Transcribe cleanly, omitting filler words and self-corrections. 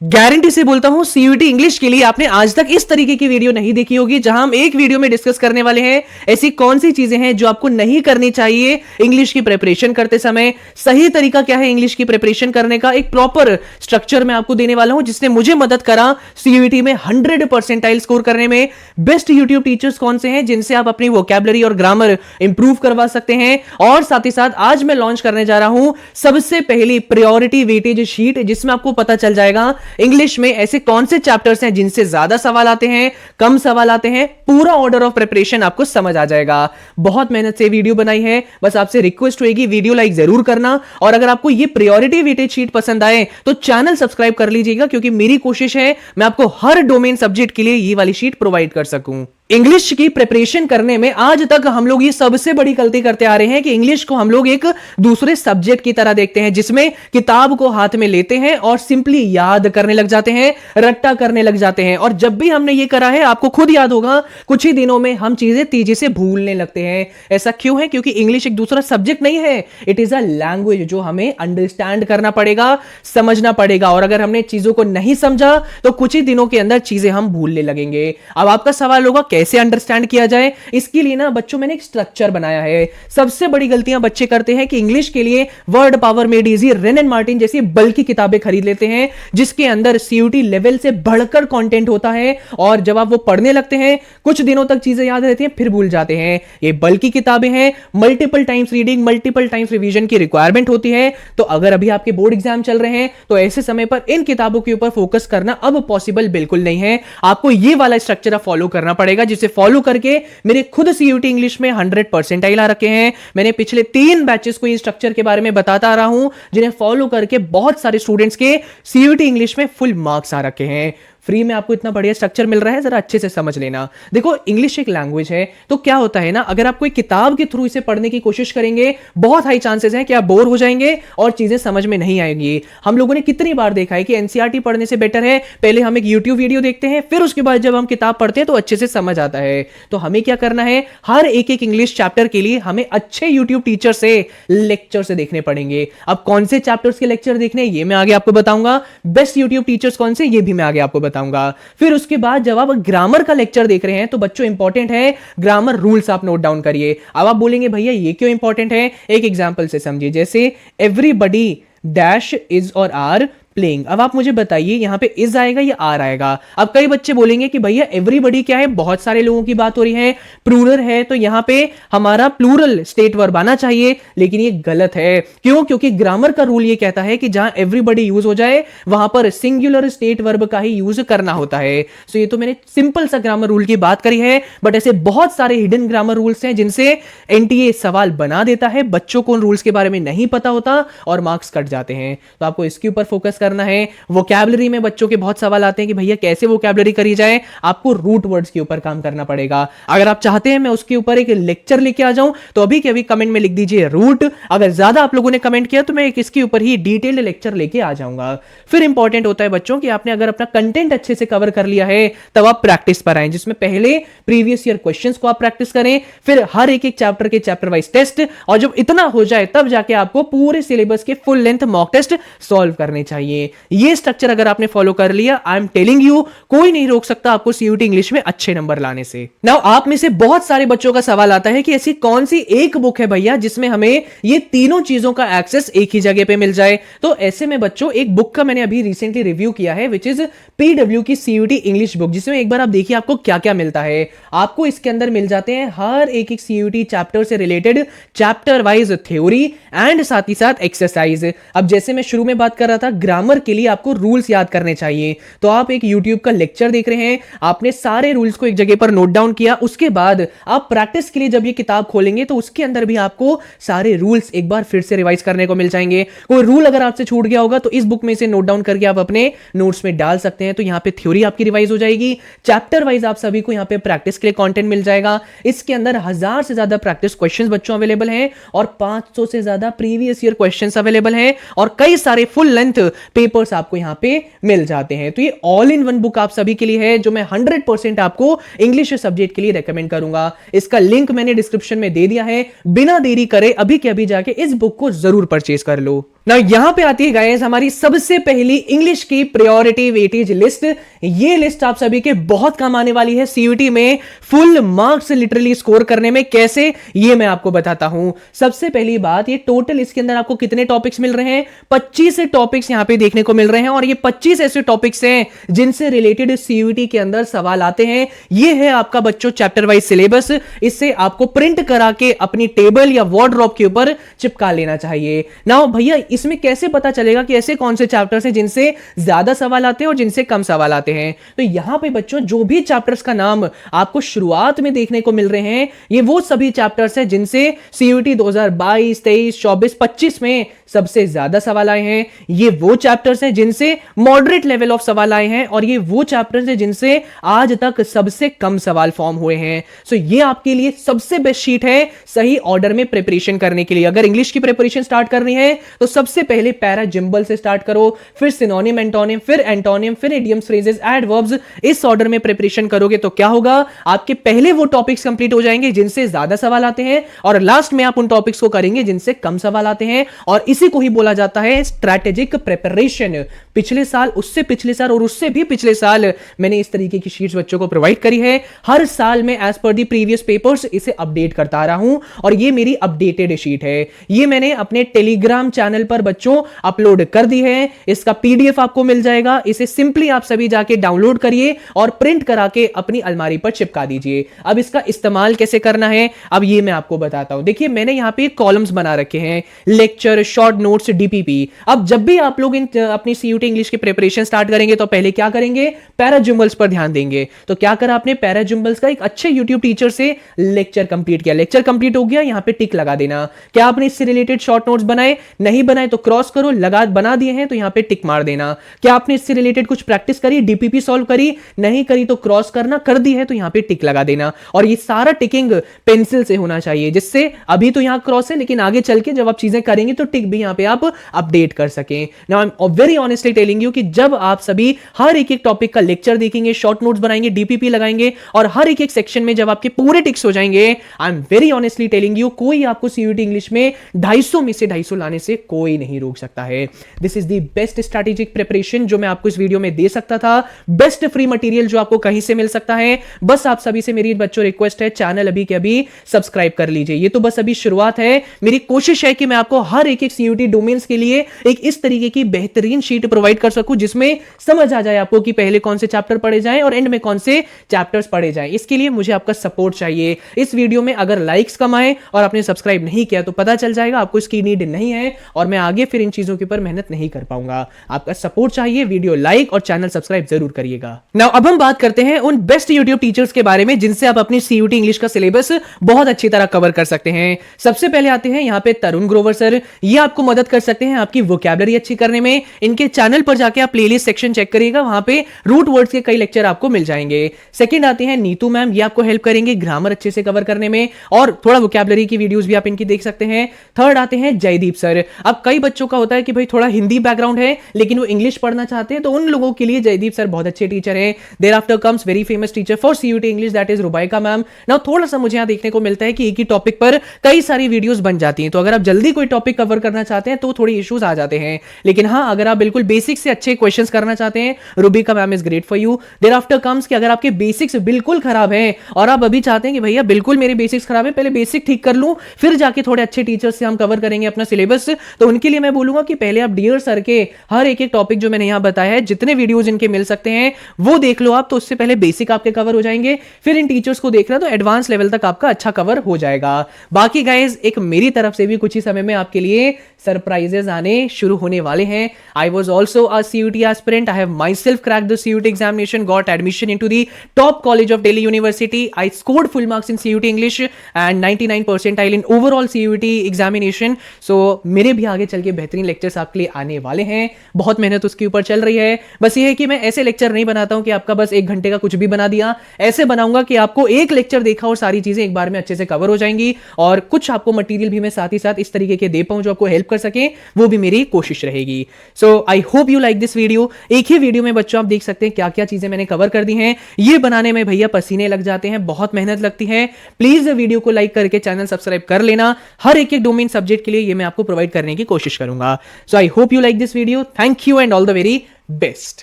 Guarantee से बोलता हूं सीयूटी इंग्लिश के लिए आपने आज तक इस तरीके की वीडियो नहीं देखी होगी, जहां हम एक वीडियो में डिस्कस करने वाले हैं ऐसी कौन सी चीजें हैं जो आपको नहीं करनी चाहिए इंग्लिश की प्रिपरेशन करते समय। सही तरीका क्या है इंग्लिश की प्रिपरेशन करने का, एक प्रॉपर स्ट्रक्चर मैं आपको देने वाला हूं जिसने मुझे मदद करा सीयूटी में 100 परसेंटाइल स्कोर करने में। बेस्ट यूट्यूब टीचर्स कौन से हैं जिनसे आप अपनी वोकैबुलरी और ग्रामर इंप्रूव करवा सकते हैं, और साथ ही साथ आज मैं लॉन्च करने जा रहा हूं सबसे पहली प्रायोरिटी वेटेज शीट, जिसमें आपको पता चल जाएगा इंग्लिश में ऐसे कौन से चैप्टर्स हैं जिनसे ज्यादा सवाल आते हैं, कम सवाल आते हैं। पूरा ऑर्डर ऑफ प्रिपरेशन आपको समझ आ जाएगा। बहुत मेहनत से वीडियो बनाई है, बस आपसे रिक्वेस्ट होगी वीडियो लाइक जरूर करना, और अगर आपको ये प्रायोरिटी वेटेज शीट पसंद आए तो चैनल सब्सक्राइब कर लीजिएगा, क्योंकि मेरी कोशिश है मैं आपको हर डोमेन सब्जेक्ट के लिए ये वाली शीट प्रोवाइड कर सकूं। इंग्लिश की प्रिपरेशन करने में आज तक हम लोग ये सबसे बड़ी गलती करते आ रहे हैं कि इंग्लिश को हम लोग एक दूसरे सब्जेक्ट की तरह देखते हैं, जिसमें किताब को हाथ में लेते हैं और सिंपली याद करने लग जाते हैं, रट्टा करने लग जाते हैं। और जब भी हमने ये करा है, आपको खुद याद होगा, कुछ ही दिनों में हम चीजें तेजी से भूलने लगते हैं। ऐसा क्यों है? क्योंकि इंग्लिश एक दूसरा सब्जेक्ट नहीं है, इट इज अ लैंग्वेज जो हमें अंडरस्टैंड करना पड़ेगा, समझना पड़ेगा। और अगर हमने चीजों को नहीं समझा तो कुछ ही दिनों के अंदर चीजें हम भूलने लगेंगे। अब आपका सवाल होगा कैसे अंडरस्टैंड किया जाए। इसके लिए ना बच्चों मैंने एक स्ट्रक्चर बनाया है। सबसे बड़ी गलतियां बच्चे करते हैं कि इंग्लिश के लिए word power made easy, rain and Martin जैसी बल्कि किताबें खरीद लेते हैं, जिसके अंदर सीयूटी लेवल से बढ़कर कंटेंट होता है, और जब आप वो पढ़ने लगते हैं कुछ दिनों तक चीजें याद रहती हैं, फिर भूल जाते हैं। ये बल्कि किताबें हैं, multiple times reading, multiple times revision की रिक्वायरमेंट होती है। तो अगर अभी आपके बोर्ड एग्जाम चल रहे हैं तो ऐसे समय पर इन किताबों के ऊपर फोकस करना अब पॉसिबल बिल्कुल नहीं है। आपको ये वाला स्ट्रक्चर फॉलो करना पड़ेगा, जिसे फॉलो करके मेरे खुद सीयूटी इंग्लिश में 100 परसेंटाइल आ रखे हैं। मैंने पिछले 3 बैचेस को इस स्ट्रक्चर के बारे में बताता आ रहा हूं, जिन्हें फॉलो करके बहुत सारे स्टूडेंट्स के सीयूटी इंग्लिश में फुल मार्क्स आ रखे हैं। फ्री में आपको इतना बढ़िया स्ट्रक्चर मिल रहा है, जरा अच्छे से समझ लेना। देखो, इंग्लिश एक लैंग्वेज है, तो क्या होता है ना, अगर आप कोई किताब के थ्रू इसे पढ़ने की कोशिश करेंगे, बहुत हाई चांसेस हैं कि आप बोर हो जाएंगे और चीजें समझ में नहीं आएंगी। हम लोगों ने कितनी बार देखा है कि एनसीईआरटी पढ़ने से बेटर है पहले हम एक यूट्यूब वीडियो देखते हैं, फिर उसके बाद जब हम किताब पढ़ते हैं तो अच्छे से समझ आता है। तो हमें क्या करना है, हर एक इंग्लिश चैप्टर के लिए हमें अच्छे यूट्यूब टीचर से लेक्चर से देखने पड़ेंगे। अब कौन से चैप्टर्स के लेक्चर देखने, ये मैं आगे आपको बताऊंगा। बेस्ट यूट्यूब टीचर्स कौन से, ये भी मैं आगे आपको बताऊंगा। फिर उसके बाद जब आप ग्रामर का लेक्चर देख रहे हैं तो बच्चों इंपॉर्टेंट है ग्रामर रूल्स, आप नोट डाउन करिए। अब आप बोलेंगे भैया ये क्यों इंपॉर्टेंट है, एक एग्जांपल से समझिए। जैसे एवरीबडी डैश इज और आर प्लेइंग। अब आप मुझे बताइए यहां पे इज आएगा या आर आएगा। अब कई बच्चे बोलेंगे कि भैया एवरीबडी क्या है, बहुत सारे लोगों की बात हो रही है, प्लूरल है, तो यहां पे हमारा प्लूरल स्टेट वर्ब आना चाहिए। लेकिन ये गलत है। क्यों? क्योंकि ग्रामर का रूल ये कहता है कि जहां एवरीबडी यूज हो जाए वहां पर सिंगुलर स्टेट वर्ब का ही यूज करना होता है। सो ये तो मैंने सिंपल सा ग्रामर रूल की बात करी है, बट ऐसे बहुत सारे हिडन ग्रामर रूल्स हैं जिनसे एनटीए सवाल बना देता है। बच्चों को उन रूल्स के बारे में नहीं पता होता और मार्क्स कट जाते हैं। तो आपको इसके ऊपर फोकस करना है। वोकैबुलरी में बच्चों के बहुत सवाल आते हैं कि भैया कैसे वोकैबुलरी करी जाए, आपको रूट वर्ड्स के ऊपर काम करना पड़ेगा। अगर आप चाहते हैं मैं उसके ऊपर एक लेक्चर लेके आ जाऊं तो अभी के अभी कमेंट में लिख दीजिए रूट। अगर ज्यादा आप लोगों ने कमेंट किया तो मैं एक इसके ऊपर ही डिटेल्ड लेक्चर लेके आ जाऊंगा। फिर इंपॉर्टेंट होता है बच्चों कि आपने अगर अपना कंटेंट अच्छे से कवर कर लिया है तब आप प्रैक्टिस पर आए, जिसमें पहले प्रीवियस ईयर क्वेश्चंस को आप प्रैक्टिस करें, फिर हर एक चैप्टर के चैप्टर वाइज टेस्ट, और जब इतना हो जाए तब जाके आपको पूरे सिलेबस के full length mock test solve करने चाहिए। ये स्ट्रक्चर अगर आपने फॉलो कर लिया, आई एम टेलिंग यू, कोई नहीं रोक सकता आपको सीयूटी इंग्लिश में अच्छे नंबर लाने से। नाउ आप में से बहुत सारे बच्चों का सवाल आता है कि ऐसी कौन सी एक बुक है भैया जिसमें हमें ये तीनों चीजों का एक्सेस एक ही जगह पे मिल जाए। तो ऐसे में बच्चों एक बुक का मैंने अभी रिसेंटली रिव्यू किया है, विच इज पीडब्ल्यू की सीयूटी इंग्लिश बुक, जिसमें एक बार आप देखिए आपको क्या क्या मिलता है। आपको इसके अंदर मिल जाते हैं हर एक सीयूटी चैप्टर से related chapter wise theory and साथ ही साथ एक्सरसाइज। अब जैसे मैं शुरू में बात कर रहा था, ग्रामर के लिए आपको रूल्स याद करने चाहिए, तो आप एक YouTube का लेक्चर देख रहे हैं, आपने सारे रूल्स को एक जगह पर नोट डाउन किया, उसके बाद आप प्रैक्टिस के लिए जब ये किताब खोलेंगे तो उसके अंदर भी आपको सारे रूल्स एक बार फिर से रिवाइज करने को मिल जाएंगे। कोई रूल अगर आपसे छूट गया होगा तो इस बुक में से नोट डाउन करके आप अपने नोट्स में डाल सकते हैं। तो यहां पे थ्योरी आपकी रिवाइज हो जाएगी, चैप्टर वाइज आप सभी को यहां पे प्रैक्टिस के लिए कंटेंट मिल जाएगा। इसके अंदर 1000 से ज्यादा प्रैक्टिस क्वेश्चंस बच्चों अवेलेबल हैं और 500 से ज्यादा प्रीवियस ईयर क्वेश्चंस अवेलेबल हैं और कई सारे फुल लेंथ पेपर्स आपको यहां पे मिल जाते हैं। तो ये ऑल इन वन बुक आप सभी के लिए है, जो मैं 100% आपको इंग्लिश सब्जेक्ट के लिए रेकमेंड करूंगा। इसका लिंक मैंने डिस्क्रिप्शन में दे दिया है, बिना देरी करे अभी के अभी जाके इस बुक को जरूर परचेज कर लो। ना यहां पे आती है गाइस हमारी सबसे पहली इंग्लिश की प्रायोरिटी वेटेज लिस्ट। ये लिस्ट आप सभी के बहुत काम आने वाली है सीयूटी में फुल मार्क्स लिटरली स्कोर करने में। कैसे, ये मैं आपको बताता हूं। सबसे पहली बात, ये टोटल इसके अंदर आपको कितने टॉपिक्स मिल रहे हैं? 25 टॉपिक्स यहां पे देखने को मिल रहे हैं और ये 25 ऐसे टॉपिक्स हैं जिनसे रिलेटेड सीयूटी के अंदर सवाल आते हैं। ये है आपका बच्चों चैप्टर वाइज सिलेबस। इससे आपको प्रिंट करा के अपनी टेबल या वार्डरोब के ऊपर चिपका लेना चाहिए। ना भैया इसमें कैसे पता चलेगा कि ऐसे कौन से चैप्टर्स हैं जिनसे ज्यादा सवाल आते हैं और जिनसे कम सवाल आते हैं? तो यहां पे बच्चों जो भी चैप्टर्स का नाम आपको शुरुआत में देखने को मिल रहे हैं, ये वो सभी चैप्टर्स हैं जिनसे सीयूटी 2022, 23, 24, 25 में सबसे ज्यादा सवाल आए हैं। ये वो चैप्टर्स हैं जिनसे मॉडरेट लेवल ऑफ सवाल आए हैं और ये वो चैप्टर्स हैं जिनसे आज तक सबसे कम सवाल फॉर्म हुए हैं। सो ये आपके लिए सबसे बेस्ट शीट है सही ऑर्डर में प्रिपरेशन करने के लिए। अगर इंग्लिश की प्रिपरेशन स्टार्ट करनी है तो सबसे पहले पैरा जिम्बल से स्टार्ट करो, फिर सिनोनिम, एंटोनिम, फिर एंटोनिम, फिर इडियम्स, फ्रेजेस, एडवर्ब्स। इस ऑर्डर में प्रिपरेशन करोगे तो क्या होगा, आपके पहले वो टॉपिक्स कंप्लीट हो जाएंगे जिनसे ज्यादा सवाल आते हैं और लास्ट में आप उन टॉपिक्स को करेंगे जिनसे कम सवाल आते हैं। और इसी को ही बोला जाता है स्ट्रैटेजिक प्रिपरेशन। पिछले साल, उससे पिछले साल और उससे भी पिछले साल मैंने इस तरीके की शीट्स बच्चों को प्रोवाइड करी है। हर साल मैं as per the previous papers इसे अपडेट करता आ रहा हूं और ये मेरी अपडेटेड शीट है। ये मैंने अपने टेलीग्राम चैनल पर बच्चों अपलोड कर दी है। इसका पीडीएफ आपको मिल जाएगा। इसे सिंपली आप सभी जाके डाउनलोड करिए और प्रिंट करा के अपनी अलमारी पर चिपका दीजिए। अब इसका इस्तेमाल कैसे करना है, अब ये मैं आपको बताता हूं। देखिए मैंने यहां पे कॉलम्स बना रखे हैं, लेक्चर, शॉर्ट नोट्स, डीपीपी। अब जब भी आप लोग अपनी सीयूटी इंग्लिश की प्रिपरेशन स्टार्ट करेंगे तो पहले क्या करेंगे, पैराजिम्बल्स पर ध्यान देंगे। तो क्या करा आपने, पैराजिम्बल्स का एक अच्छे यूट्यूब टीचर से लेक्चर कंप्लीट किया। लेक्चर कंप्लीट हो गया, यहां पे टिक लगा देना। क्या आपने इससे रिलेटेड शॉर्ट नोट्स बनाए? नहीं बनाए तो क्रॉस करो, लगा बना दिए हैं तो यहां पे टिक मार देना। क्या आपने इससे रिलेटेड कुछ प्रैक्टिस करी, डीपीपी सॉल्व करी? नहीं करी तो क्रॉस करना, कर दी है तो यहां पे टिक लगा देना। और ये सारा टिकिंग पेंसिल से होना चाहिए, जिससे अभी तो यहां क्रॉस है लेकिन आगे चल के जब आप चीजें करेंगे तो टिक भी यहां पे आप अपडेट कर सकें। Now I am very honestly telling you कि जब आप सभी हर एक टॉपिक का लेक्चर देखेंगे, शॉर्ट नोट्स बनाएंगे, डीपीपी लगाएंगे और हर एक सेक्शन में जब आपके पूरे टिक्स हो जाएंगे, I am very honestly telling you कोई आपको सीयूटी इंग्लिश में 250 में से 250 लाने से कोई नहीं रोक सकता है। This is the best strategic preparation जो मैं आपको इस वीडियो में दे सकता था, बेस्ट फ्री मटेरियल जो आपको कहीं से मिल सकता है। बस आप सभी से मेरी बच्चों रिक्वेस्ट है, चैनल अभी के अभी सब्सक्राइब कर लीजिए। ये तो बस अभी शुरुआत है। मेरी कोशिश है कि मैं आपको हर एक सीयूटी डोमेन्स के लिए एक इस तरीके की बेहतरीन शीट प्रोवाइड कर सकूं जिसमें समझ आ जाए आपको कि पहले कौन से चैप्टर पढ़े जाएं और एंड में कौन से चैप्टर्स पढ़े जाएं। इसके लिए मुझे आपका सपोर्ट चाहिए। इस वीडियो में अगर लाइक्स कम आए और आपने सब्सक्राइब नहीं किया तो पता चल जाएगा आपको इसकी नीड नहीं है और मैं आगे फिर इन चीजों के ऊपर मेहनत नहीं कर पाऊंगा। आपका सपोर्ट चाहिए, वीडियो लाइक और चैनल सब्सक्राइब जरूर करिएगा। नाउ अब हम बात करते हैं उन बेस्ट यूट्यूब टीचर्स के बारे में जिनसे आप अपनी सीयूटी इंग्लिश का सिलेबस बहुत अच्छी तरह कवर कर सकते हैं। सबसे पहले आते हैं यहां पे तरुण ग्रोवर सर। ये आपको मदद कर सकते हैं आपकी वोकैबुलरी अच्छी करने में। इनके चैनल पर जाके आप प्लेलिस्ट सेक्शन चेक करिएगा, वहां पे रूट वर्ड्स के कई लेक्चर आपको मिल जाएंगे। सेकंड आते हैं नीतू मैम। ये आपको हेल्प करेंगे ग्रामर अच्छे से कवर करने में और थोड़ा वोकैबुलरी की वीडियोस भी आप इनकी देख सकते हैं। थर्ड आते हैं जयदीप सर। अब कई बच्चों का होता है कि भाई थोड़ा हिंदी बैकग्राउंड है लेकिन वो इंग्लिश पढ़ना चाहते हैं, तो उन लोगों के लिए जयदीप सर बहुत अच्छे टीचर हैं। Thereafter comes very famous teacher for CUT English, that is Rubaika ma'am. नाउ थोड़ा सा मुझे यहां देखने को मिलता है कि एक ही टॉपिक पर कई सारी वीडियोस बन जाती हैं, तो अगर आप जल्दी कोई टॉपिक कवर करना चाहते हैं तो थोड़ी इश्यूज आ जाते हैं। लेकिन हाँ, अगर आप बिल्कुल बेसिक से अच्छे क्वेश्चंस करना चाहते हैं, Rubika ma'am is great for you. Thereafter comes कि अगर आपके बेसिक्स बिल्कुल खराब हैं और आप अभी चाहते हैं कि भैया बिल्कुल मेरे बेसिक्स खराब है, पहले बेसिक ठीक कर लूं फिर जाके थोड़े अच्छे टीचर्स से हम कवर करेंगे अपना सिलेबस, तो उनके लिए मैं बोलूंगा कि पहले आप डियर सर के हर एक टॉपिक जो मैंने यहां बताया है, जितने वीडियोस इनके मिल सकते हैं वो देख लो आप, तो उससे पहले बेसिक आपके कवर हो जाएंगे। फिर इन टीचर्स को देखना तो एडवांस लेवल तक आपका अच्छा कवर हो जाएगा। बाकी गाइज एक मेरी तरफ से भी कुछ ही समय में आपके लिए सरप्राइजेस आने शुरू होने वाले हैं। I was also a CUT aspirant. I have myself cracked the CUT examination, got admission into the top college of Delhi University. I scored full marks in CUT English and 99 percentile in overall CUT examination. So मेरे भी आगे चल के बेहतरीन lectures आपके लिए आने वाले हैं। बहुत मेहनत उसके ऊपर चल रही है। बस ये है कि मैं ऐसे लेक्चर नहीं बनाता हूं कि आपका बस 1 घंटे का कुछ भी बना दिया। ऐसे बनाऊंगा कि आपको एक लेक्चर देखा और सारी चीजें एक बार में अच्छे से कवर हो जाएंगी, और कुछ आपको मटेरियल भी मैं साथ ही साथ इस तरीके के दे पाऊं जो आपको हेल्प कर सकें, वो भी मेरी कोशिश रहेगी। So I hope you like this video. एक ही वीडियो में बच्चों आप देख सकते हैं क्या क्या चीजें मैंने कवर कर दी हैं। ये बनाने में भैया पसीने लग जाते हैं, बहुत मेहनत लगती है। प्लीज वीडियो को लाइक करके चैनल सब्सक्राइब कर लेना। हर एक डोमेन सब्जेक्ट के लिए ये मैं आपको प्रोवाइड करने की कोशिश करूंगा। So I hope you like this video. Thank you and all the very best.